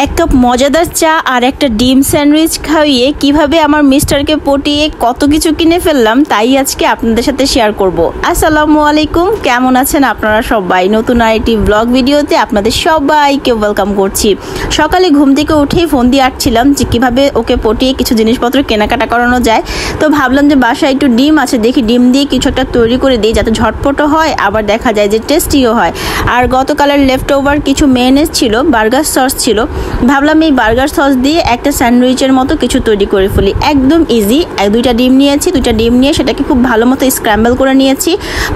এক কাপ মজাদার চা আর একটা ডিম স্যান্ডউইচ খাইয়ে কিভাবে আমার মিস্টারকে পটিয়ে কত কিছু কিনে ফেললাম তাই আজকে আপনাদের সাথে শেয়ার করব। আসসালামু আলাইকুম, কেমন আছেন আপনারা সবাই? নতুন আরেকটি ব্লগ ভিডিওতে আপনাদের সবাইকে ওয়েলকাম করছি। সকালে ঘুম থেকে উঠেই ফোন দিয়ে আসছিলাম যে কীভাবে ওকে পটিয়ে কিছু জিনিসপত্র কেনাকাটা করানো যায়। তো ভাবলাম যে বাসায় একটু ডিম আছে, দেখি ডিম দিয়ে কিছু একটা তৈরি করে দিই যাতে ঝটপটও হয় আবার দেখা যায় যে টেস্টিও হয়। আর গতকালের লেফট ওভার কিছু মেয়োনেজ ছিল, বার্গার সস ছিল, ভাবলাম এই বার্গার সস দিয়ে একটা স্যান্ডউইচের মতো কিছু তৈরি করে ফেলি। একদম ইজি। দুইটা ডিম নিয়েছি, দুইটা ডিম নিয়ে সেটাকে খুব ভালো মতো স্ক্র্যাম্বল করে নিয়েছি।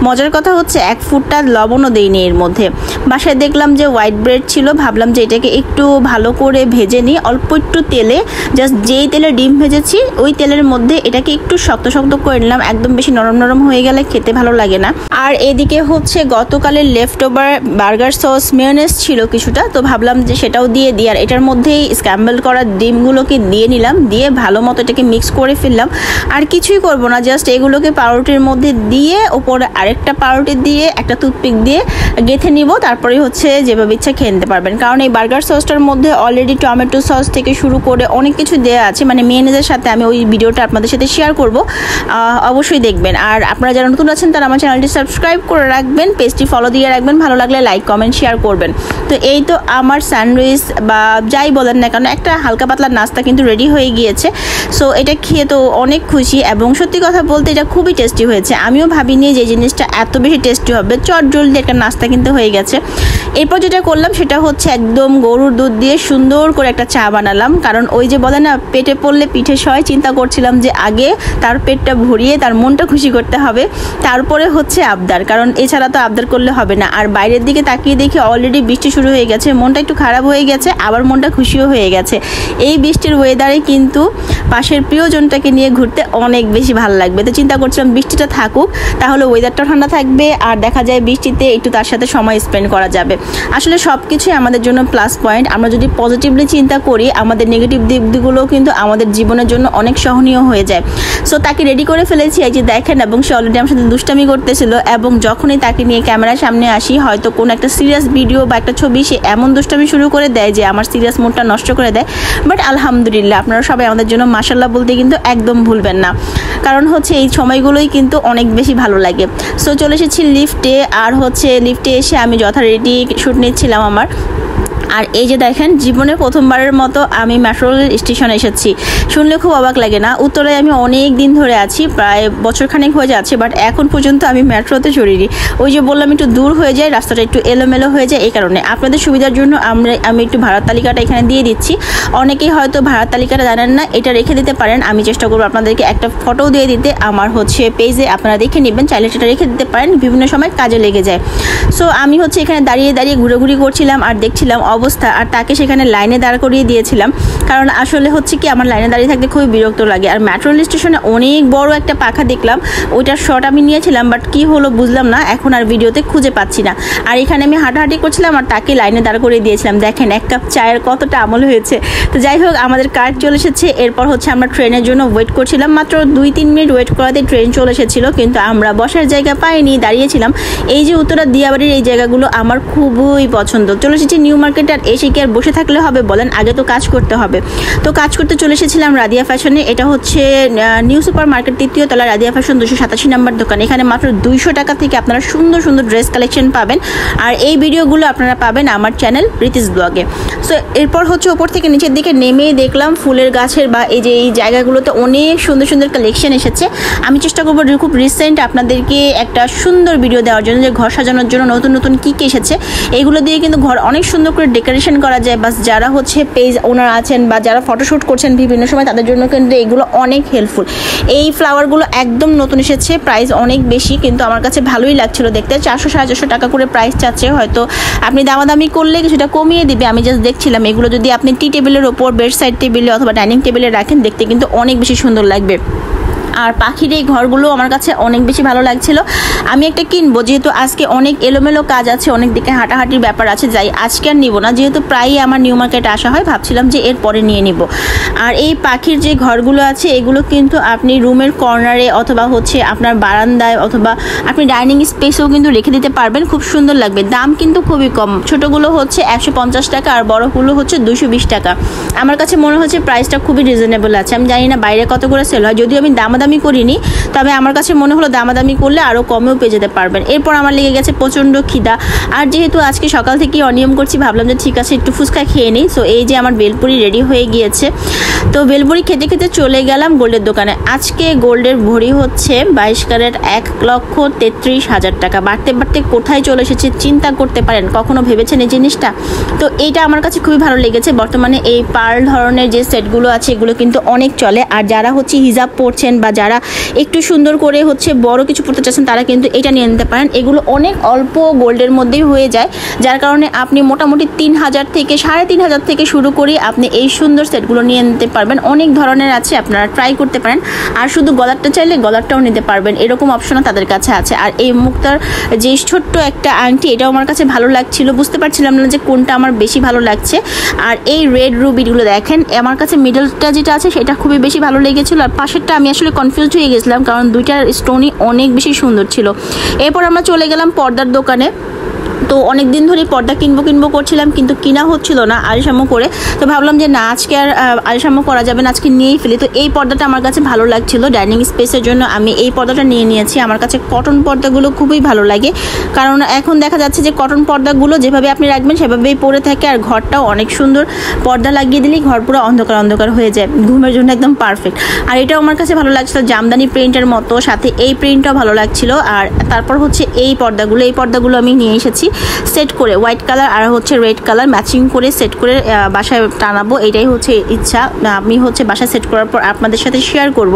মজার কথা হচ্ছে এক ফুটটা লবণও দেইনি এর মধ্যে। বাসায় দেখলাম যে হোয়াইট ব্রেড ছিল, ভাবলাম যে এটাকে একটু ভালো করে ভেজে নিই অল্প একটু তেলে। জাস্ট যেই তেলে ডিম ভেজেছি ওই তেলের মধ্যে এটাকে একটু শক্ত শক্ত করে নিলাম, একদম বেশি নরম নরম হয়ে গেলে খেতে ভালো লাগে না। আর এদিকে হচ্ছে গতকালের left over burger sauce mayonnaise ছিল কিছুটা, তো ভাবলাম যে সেটাও দিয়ে দিই। আর এটার মধ্যেই স্ক্র্যাম্বল করা ডিমগুলোকে দিয়ে নিলাম, দিয়ে ভালো মতো এটাকে মিক্স করে ফেললাম। আর কিছুই করব না, জাস্ট এগুলোকে পাউরুটির মধ্যে দিয়ে ওপরে আরেকটা পাউরুটি দিয়ে একটা টুথপিক দিয়ে গেঁথে নিব। তারপরে হচ্ছে যেভাবে ইচ্ছা খেয়ে নিতে পারবেন, কারণ এই বার্গার সসটার মধ্যে অলরেডি টমেটো সস থেকে শুরু করে অনেক কিছু দেওয়া আছে। মানে মেয়োনেজের সাথে আমি ওই ভিডিওটা আপনাদের সাথে শেয়ার করব, অবশ্যই দেখবেন। আর আপনারা যারা নতুন আছেন তারা আমার চ্যানেলটি সাবস্ক্রাইব করে রাখবেন, পেজটি ফলো দিয়ে রাখবেন, ভালো লাগলে লাইক কমেন্ট শেয়ার করবেন। তো এই তো আমার স্যান্ডউইচ বা যাই বলেন না কেন একটা হালকা পাতলা নাস্তা কিন্তু রেডি হয়ে গিয়েছে। সো এটা খেয়ে তো অনেক খুশি, এবং সত্যি কথা বলতে এটা খুবই টেস্টি হয়েছে। আমিও ভাবিনি যে জিনিসটা এত বেশি টেস্টি হবে। চট জলদি একটা নাস্তা কিন্তু হয়ে গেছে। এরপর যেটা করলাম সেটা হচ্ছে একদম গরুর দুধ দিয়ে সুন্দর করে একটা চা বানালাম, কারণ ওই যে বলে না পেটে পড়লে পিঠে সয়, চিন্তা করছিলাম যে আগে তার পেটটা ভরিয়ে তার মনটা খুশি করতে হবে, তারপরে হচ্ছে আবদার, কারণ এছাড়া তো আবদার করলে হবে না। আর বাইরের দিকে তাকিয়ে দেখি অলরেডি বৃষ্টি শুরু হয়ে গেছে, মনটা একটু খারাপ হয়ে গেছে, আবার মনটা খুশিও হয়ে গেছে। এই বৃষ্টির ওয়েদারে কিন্তু পাশের প্রিয়জনটাকে নিয়ে ঘুরতে অনেক বেশি ভালো লাগবে। তো চিন্তা করছিলাম বৃষ্টিটা থাকুক, তাহলে ওয়েদারটা ঠান্ডা থাকবে আর দেখা যায় বৃষ্টিতে একটু তার সাথে সময় স্পেন্ড করা যাবে। আসলে সব কিছুই আমাদের জন্য প্লাস পয়েন্ট। আমরা যদি পজিটিভলি চিন্তা করি আমাদের নেগেটিভ দিকগুলোও কিন্তু আমাদের জীবনের জন্য অনেক সহনীয় হয়ে যায়। সো তাকে রেডি করে ফেলেছি, এই যে দেখেন, এবং সে অলরেডি আমার সাথে দুষ্টামি করতেছিল। এবং যখনই তাকে নিয়ে ক্যামেরার সামনে আসি, হয়তো কোনো একটা সিরিয়াস ভিডিও বা একটা ছবি, সে এমন দুষ্টামি শুরু করে দেয় যে আমার সিরিয়াস মুডটা নষ্ট করে দেয়। বাট আলহামদুলিল্লাহ, আপনারা সবাই আমাদের জন্য মাশাল্লাহ বলতে কিন্তু একদম ভুলবেন না, কারণ হচ্ছে এই সময়গুলোই কিন্তু অনেক বেশি ভালো লাগে। সো চলে এসেছি লিফটে, আর হচ্ছে লিফটে এসে আমি যথারীতি শ্যুট নিচ্ছিলাম আমার। আর এই যে দেখেন, জীবনে প্রথমবারের মতো আমি মেট্রো স্টেশনে এসেছি। শুনলে খুব অবাক লাগে না? উত্তরায় আমি অনেক দিন ধরে আছি, প্রায় বছরখানেক হয়ে যাচ্ছে, বাট এখন পর্যন্ত আমি মেট্রোতে চড়িনি। ওই যে বললাম একটু দূর হয়ে যায়, রাস্তাটা একটু এলোমেলো হয়ে যায়, এই কারণে। আপনাদের সুবিধার জন্য আমি একটু ভাড়ার তালিকাটা এখানে দিয়ে দিচ্ছি। অনেকেই হয়তো ভাড়ার তালিকাটা জানেন না, এটা রেখে দিতে পারেন। আমি চেষ্টা করবো আপনাদেরকে একটা ফটোও দিয়ে দিতে আমার হচ্ছে পেজে, আপনারা দেখে নেবেন, চাইলে সেটা রেখে দিতে পারেন, বিভিন্ন সময় কাজে লেগে যায়। সো আমি হচ্ছে এখানে দাঁড়িয়ে দাঁড়িয়ে ঘুরে করছিলাম আর দেখছিলাম অবস্থা, আর তাকে সেখানে লাইনে দাঁড় করিয়ে দিয়েছিলাম, কারণ আসলে হচ্ছে কি আমার লাইনে দাঁড়িয়ে থাকতে খুবই বিরক্ত লাগে। আর মেট্রো রেল স্টেশনে অনেক বড় একটা পাখা দেখলাম, ওইটার শট আমি নিয়েছিলাম, বাট কি হলো বুঝলাম না, এখন আর ভিডিওতে খুঁজে পাচ্ছি না। আর এখানে আমি হাঁটাহাঁটি করছিলাম আর তাকে লাইনে দাঁড় করিয়ে দিয়েছিলাম। দেখেন এক কাপ চায়ের কতটা আমল হয়েছে। তো যাই হোক, আমাদের কার চলে এসেছে। এরপর হচ্ছে আমরা ট্রেনের জন্য ওয়েট করছিলাম, মাত্র 2-3 মিনিট ওয়েট করাতে ট্রেন চলে এসেছিল, কিন্তু আমরা বসার জায়গা পাইনি, দাঁড়িয়েছিলাম। এই যে উত্তরা দিয়াবাড়ির এই জায়গাগুলো আমার খুবই পছন্দ। চলে এসেছি নিউ মার্কেট, আর এসে কি আর বসে থাকলে হবে বলেন? আগে তো কাজ করতে হবে। তো কাজ করতে চলে এসেছিলাম রাদিয়া ফ্যাশনে। এটা হচ্ছে নিউ সুপার মার্কেট, 3য় তলা, রাদিয়া ফ্যাশন, 287 নম্বর দোকান। এখানে মাত্র 200 টাকা থেকে আপনারা সুন্দর সুন্দর ড্রেস কালেকশন পাবেন। আর এই ভিডিওগুলো আপনারা পাবেন আমার চ্যানেল প্রীতিস ব্লগে। সো এরপর হচ্ছে ওপর থেকে নিচের দিকে নেমেই দেখলাম ফুলের গাছের বা এই যে এই জায়গাগুলোতে অনেক সুন্দর সুন্দর কালেকশন এসেছে। আমি চেষ্টা করবো খুব রিসেন্ট আপনাদেরকে একটা সুন্দর ভিডিও দেওয়ার জন্য, যে ঘর সাজানোর জন্য নতুন নতুন কী কী এসেছে। এইগুলো দিয়ে কিন্তু ঘর অনেক সুন্দর করে ডেকোরেশন করা যায়। বাস যারা হচ্ছে পেজ ওনার আছেন বা যারা ফটোশ্যুট করছেন বিভিন্ন সময়, তাদের জন্য কিন্তু এগুলো অনেক হেল্পফুল। এই ফ্লাওয়ারগুলো একদম নতুন এসেছে, প্রাইস অনেক বেশি, কিন্তু আমার কাছে ভালোই লাগছিল দেখতে। 400-450 টাকা করে প্রাইস চাচ্ছে, হয়তো আপনি দামাদামি করলে কিছুটা কমিয়ে দিবে। আমি জাস্ট দেখছিলাম, এগুলো যদি আপনি টি টেবিলের ওপর, বেড সাইড টেবিলে অথবা ডাইনিং টেবিলে রাখেন, দেখতে কিন্তু অনেক বেশি সুন্দর লাগবে। আর পাখির এই ঘরগুলো আমার কাছে অনেক বেশি ভালো লাগছিল। আমি একটা কিনবো, যেহেতু আজকে অনেক এলোমেলো কাজ আছে, অনেক দিকে হাঁটাহাঁটির ব্যাপার আছে, যাই আজকে আর নিব না, যেহেতু প্রায়ই আমার নিউ মার্কেটে আসা হয়, ভাবছিলাম যে এরপরে নিয়ে নিব। আর এই পাখির যে ঘরগুলো আছে এগুলো কিন্তু আপনি রুমের কর্নারে অথবা হচ্ছে আপনার বারান্দায় অথবা আপনি ডাইনিং স্পেসেও কিন্তু রেখে দিতে পারবেন, খুব সুন্দর লাগবে। দাম কিন্তু খুবই কম, ছোটোগুলো হচ্ছে 150 টাকা আর বড়গুলো হচ্ছে 220 টাকা। আমার কাছে মনে হচ্ছে প্রাইসটা খুবই রিজনেবল আছে। আমি জানি না বাইরে কত করে সেল হয়, যদিও আমি দামাদামি করিনি, তবে আমার কাছে মনে হলো দামাদামি করলে আরও কমেও পেয়ে যেতে পারবেন। এরপর আমার লেগে গেছে প্রচণ্ড খিদা, আর যেহেতু আজকে সকাল থেকেই অনিয়ম করছি, ভাবলাম যে ঠিক আছে একটু ফুচকা খেয়ে নিই। সো এই যে আমার বেলপুরি রেডি হয়ে গিয়েছে, তো বেলপুরি খেতে খেতে চলে গেলাম গোল্ডের দোকানে। আজকে গোল্ডের ভরি হচ্ছে 22 ক্যারেট 1,33,000 টাকা। বাড়তে বাড়তে কোথায় চলে এসেছে চিন্তা করতে পারেন, কখনো ভেবেছেন এই জিনিসটা? তো এইটা আমার কাছে খুবই ভালো লেগেছে। বর্তমানে এই পার্ল ধরনের যে সেটগুলো আছে এগুলো কিন্তু অনেক চলে, আর যারা হচ্ছে হিজাব পরছেন বা যারা একটু সুন্দর করে হচ্ছে বড় কিছু পরতে চাচ্ছেন তারা কিন্তু এটা নিয়ে নিতে পারেন। এগুলো অনেক অল্প গোল্ডের মধ্যেই হয়ে যায়, যার কারণে আপনি মোটামুটি 3,000 থেকে 3,500 থেকে শুরু করে আপনি এই সুন্দর সেটগুলো নিয়ে নিতে পারবেন। অনেক ধরনের আছে, আপনারা ট্রাই করতে পারেন। আর শুধু গলারটা চাইলে গলারটাও নিতে পারবেন, এরকম অপশনও তাদের কাছে আছে। আর এই মুক্তার যে ছোট্ট একটা আংটি, এটাও আমার কাছে ভালো লাগছিল, বুঝতে পারছিলাম না যে কোনটা আমার বেশি ভালো লাগছে। আর এই রেড রুবিগুলো দেখেন, আমার কাছে মিডলটা যেটা আছে সেটা খুবই বেশি ভালো লেগেছিল, আর পাশেরটা আমি আসলে কনফিউজড হয়ে গেছিলাম, কারণ দুইটার স্টোনই অনেক বেশি সুন্দর ছিল। এরপর আমরা চলে গেলাম পর্দার দোকানে। তো অনেক দিন ধরে পর্দা কিনবো করছিলাম, কিন্তু কিনা হচ্ছিল না আলসামো করে। তো ভাবলাম যে না, আজকে আর আলসামো করা যাবে না, আজকে নিয়েই ফেলি। তো এই পর্দাটা আমার কাছে ভালো লাগছিল, ডাইনিং স্পেসের জন্য আমি এই পর্দাটা নিয়ে নিয়েছি। আমার কাছে কটন পর্দাগুলো খুবই ভালো লাগে, কারণ এখন দেখা যাচ্ছে যে কটন পর্দাগুলো যেভাবে আপনি রাখবেন সেভাবেই পরে থাকে, আর ঘরটাও অনেক সুন্দর। পর্দা লাগিয়ে দিলেই ঘর পুরো অন্ধকার অন্ধকার হয়ে যায়, ঘুমের জন্য একদম পারফেক্ট। আর এটাও আমার কাছে ভালো লাগছিল, জামদানি প্রিন্টের মতো, সাথে এই প্রিন্টটাও ভালো লাগছিল। আর তারপর হচ্ছে এই পর্দাগুলো আমি নিয়ে এসেছি সেট করে, হোয়াইট কালার আর হচ্ছে রেড কালার ম্যাচিং করে সেট করে বাসায় টানাবো, এটাই হচ্ছে ইচ্ছা। আমি হচ্ছে বাসায় সেট করার পর আপনাদের সাথে শেয়ার করব।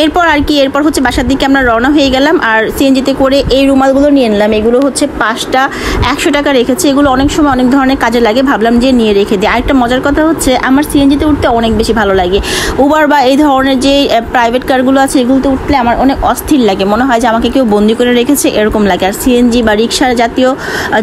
এরপর হচ্ছে বাসার দিকে আমরা রওনা হয়ে গেলাম, আর সিএনজিতে করে এই রুমালগুলো নিয়ে নিলাম। এগুলো হচ্ছে 5টা 100 টাকা রেখেছে, এগুলো অনেক সময় অনেক ধরনের কাজে লাগে, ভাবলাম যে নিয়ে রেখে দিই। আরেকটা মজার কথা হচ্ছে আমার সিএনজিতে উঠতে অনেক বেশি ভালো লাগে। উবার বা এই ধরনের যে প্রাইভেট কারগুলো আছে এগুলোতে উঠলে আমার অনেক অস্থির লাগে, মনে হয় যে আমাকে কেউ বন্দি করে রেখেছে এরকম লাগে। আর সিএনজি বা রিক্সা জাতীয়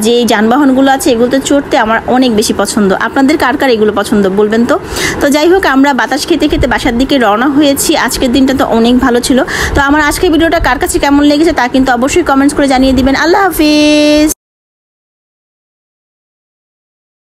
যে যানবাহনগুলো আছে এগুলোতে চড়তে আমার অনেক বেশি পছন্দ। আপনাদের কার কার এগুলো পছন্দ বলবেন তো। তো যাই হোক, আমরা বাতাস খেতে খেতে বাসার দিকে রওনা হয়েছি। আজকের দিনটা তো অনেক ভালো ছিল। তো আমার আজকের ভিডিওটা কার কাছে কেমন লেগেছে তা কিন্তু অবশ্যই কমেন্টস করে জানিয়ে দিবেন। আল্লাহ হাফিজ।